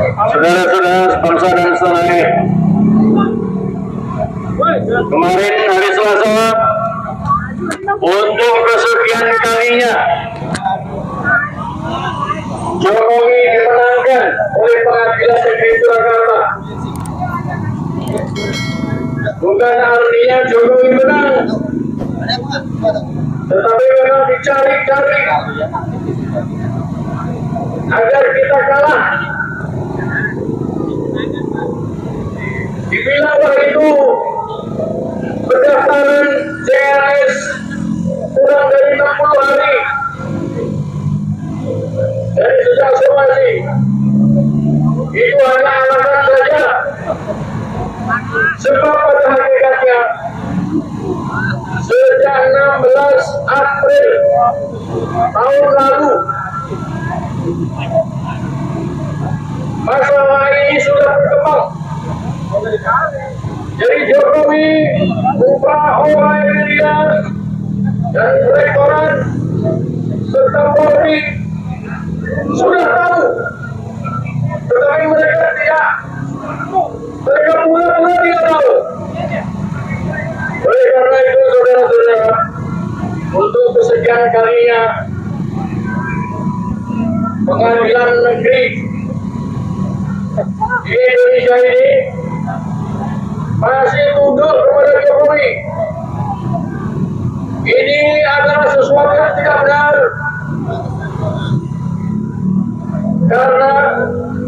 Saudara-saudara sebangsa dan setanah air, kemarin hari Selasa untuk kesekian kalinya Jokowi dimenangkan oleh Pengadilan Negeri Surakarta. Bukan artinya Jokowi menang, tetapi memang dicari-cari agar kita kalah. Dibilang itu berdasarkan CLS kurang dari 60 hari dari sejak somasi. Itu hanya alasan saja, sebab pada hakikatnya sejak 16 April tahun lalu masalah ini sudah berkembang. Jadi Jokowi, Bupati Media dan Rektorat serta Polri sudah tahu, tetapi mereka pura-pura tidak tahu. Oleh karena itu, saudara-saudara, untuk kesekian kalinya Pengadilan Negeri di Indonesia ini masih tunduk kepada Jokowi. Ini adalah sesuatu yang tidak benar, karena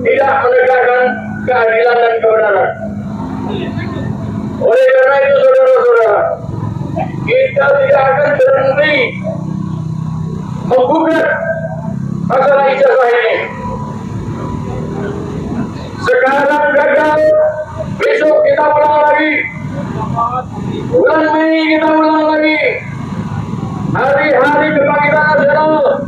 tidak menegakkan keadilan dan kebenaran. Oleh karena itu, saudara-saudara, kita tidak akan berhenti menggugat masalah ijazah ini. Sekarang gagal, besok kita ulang lagi, bulan Mei kita ulang lagi, hari-hari kebangkitan nasional,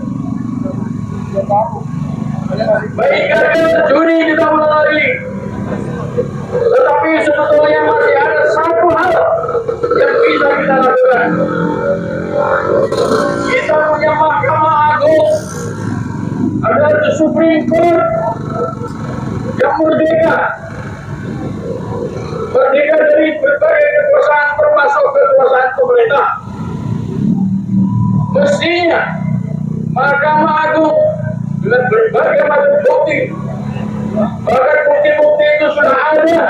baik gagal, Juni kita ulang lagi. Tetapi sebetulnya masih ada satu hal yang bisa kita lakukan. Kita punya Mahkamah Agung, ada Supreme Court yang merdeka dari berbagai kekuasaan termasuk kekuasaan pemerintah. Mestinya Mahkamah Agung dengan berbagai macam bukti, bahkan bukti-bukti itu sudah ada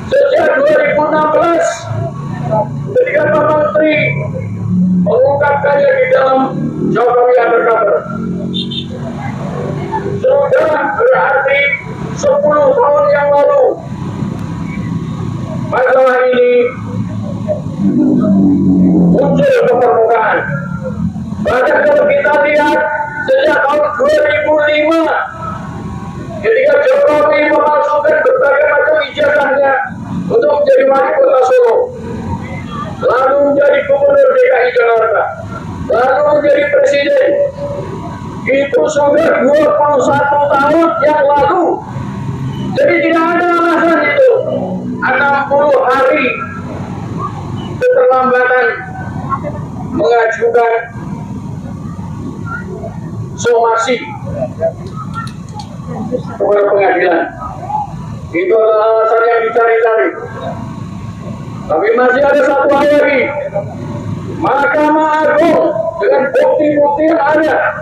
sejak 2016 ketika Pak Menteri mengungkapkannya di dalam Jokowi Undercover. Sudah berarti 10 tahun yang lalu masalah ini muncul ke permukaan. Bahkan kalau kita lihat sejak tahun 2005 ketika Jokowi memasukkan berbagai macam ijazahnya untuk menjadi wali kota Solo, lalu menjadi gubernur DKI Jakarta, lalu menjadi presiden, itu sudah 21 tahun yang lalu. Jadi tidak ada alasan itu 60 hari keterlambatan mengajukan somasi kepada pengadilan. Itu adalah alasan yang dicari-cari. Tapi masih ada satu hal lagi. Mahkamah Agung dengan bukti-bukti yang ada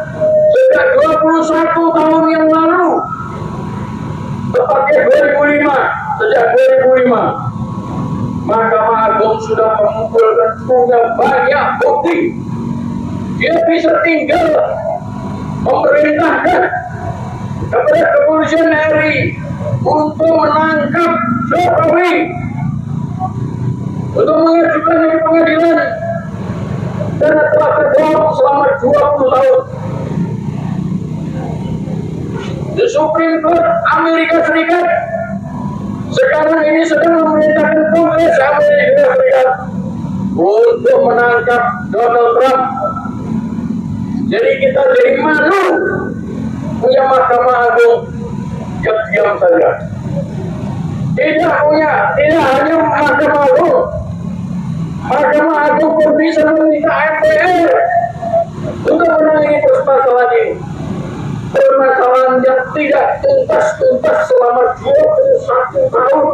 sejak 21 tahun yang lalu, tepatnya 2005, sejak 2005 Mahkamah Agung sudah mengumpulkan banyak bukti. Dia bisa tinggal memerintahkan kepada kepolisian RI untuk menangkap Jokowi, untuk mengajukannya ke pengadilan, karena telah terbohong selama 20 tahun. The Supreme Court Amerika Serikat sekarang ini sedang memerintahkan Kongres Amerika Serikat untuk menangkap Donald Trump. Jadi kita jadi malu punya Mahkamah Agung yang diam saja. Tidak hanya Mahkamah Agung. Mahkamah Agung pun bisa meminta MPR untuk menangani permasalahan ini. permasalahan yang tidak tuntas selama 21 tahun.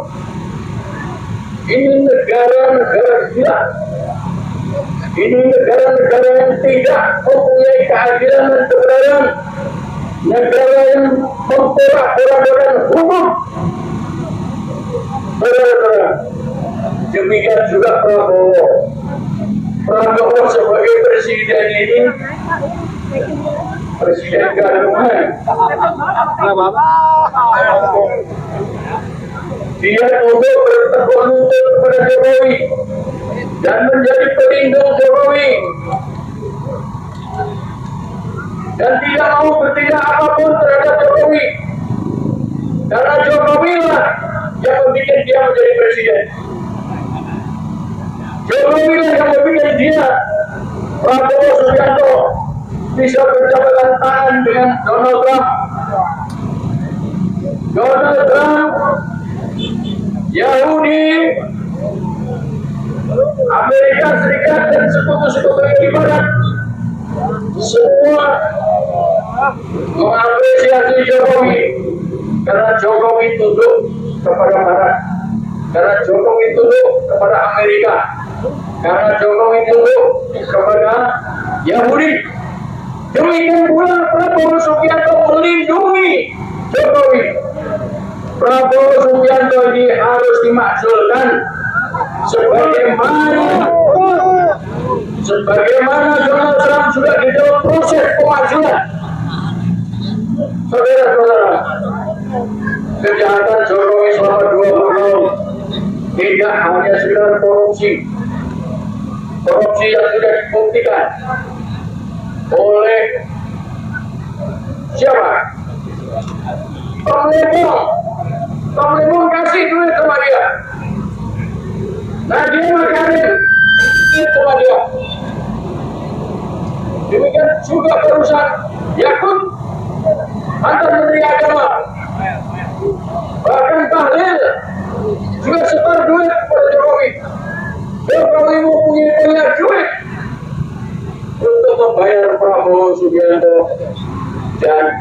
Ini negara-negara gila. Ini negara-negara yang tidak mempunyai keadilan dan kebenaran. Negara yang memporak-porandakan hukum. Saudara-saudara, demikian juga Prabowo sebagai presiden ini presiden gadungan. Dia untuk bertekun lutut kepada Jokowi dan menjadi pelindung Jokowi dan tidak mau bertindak apapun terhadap Jokowi, karena Jokowi lah yang membuat dia menjadi presiden. Jokowi lah yang membuat dia, Prabowo Subianto, bisa berjabat tangan dengan Donald Trump. Donald Trump, Yahudi, Amerika Serikat dan sekutu-sekutunya di Barat semua mengapresiasi Jokowi karena Jokowi tunduk kepada Barat, karena Jokowi tunduk kepada Amerika, karena Jokowi tunduk kepada Yahudi. Demikian pula Prabowo Subianto melindungi Jokowi. Prabowo Subianto ini harus dimakzulkan sebagaimana Donald Trump sudah di dalam proses pemakzulan. Saudara-saudara, kejahatan Jokowi selama 20 tahun tidak hanya sekedar korupsi yang sudah dibuktikan oleh siapa? Pemlebong kasih duit sama dia. Nah dia makanin duit sama dia. Demikian juga perusahaan Yakut antar menteri agama, bahkan Bahlil juga sebar duit kepada Jokowi. Jokowi mempunyai banyak duit untuk membayar Prabowo Subianto dan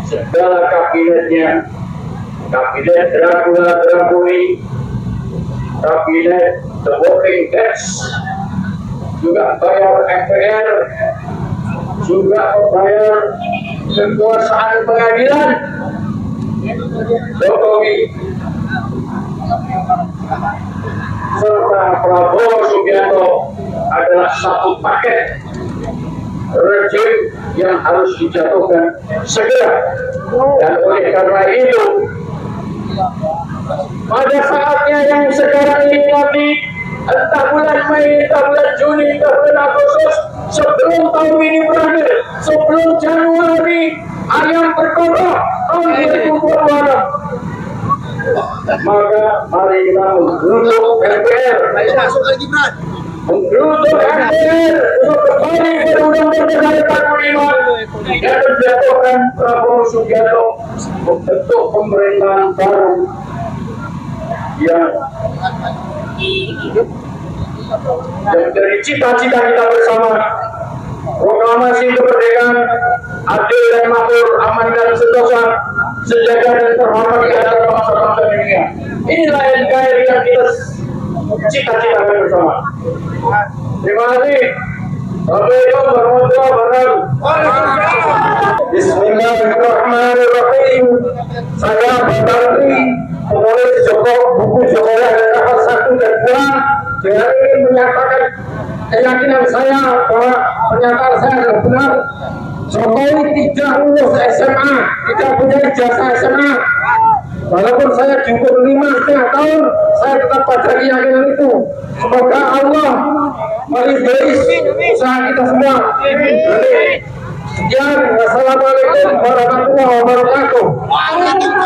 segala kabinetnya, kabinet Dracula-Draculi, kabinet The Walking Dead, juga bayar MPR, juga membayar kekuasaan pengadilan. Jokowi serta Prabowo Subianto adalah satu paket rejim yang harus dijatuhkan segera. Dan oleh karena itu, pada saatnya yang sekarang ini nanti, entah bulan Mei, entah bulan Juni, entah bulan Agustus, sebelum tahun ini berakhir, sebelum Januari ayam berkokok tahun 2026, maka mari kita menggeruduk MPR, menggeruduk MPR untuk kembali ke Undang-Undang Dasar 45 dan menjatuhkan Prabowo Subianto membentuk pemerintahan baru yang dari cita-cita kita bersama, proklamasi kemerdekaan, adil dan makmur, aman dan sentosa, sejahtera dan terhormat di antara bangsa-bangsa dunia. Inilah NKRI yang kita cita-citakan bersama. Terima kasih. Assalamualaikum warahmatullahi wabarakatuh. Bismillahirrahmanirrahim. Saya Bakri, penulis buku Jokowi halaman 1 dan 2, dengan ingin menyatakan keyakinan saya bahwa pernyataan saya adalah benar. Jokowi tidak lulus SMA, tidak punya ijazah SMA. Walaupun saya dihukum 5,5 tahun, saya tetap pada keyakinan itu. Semoga Allah meridhoi usaha kita semua. Sekian, wassalamualaikum warahmatullahi wabarakatuh.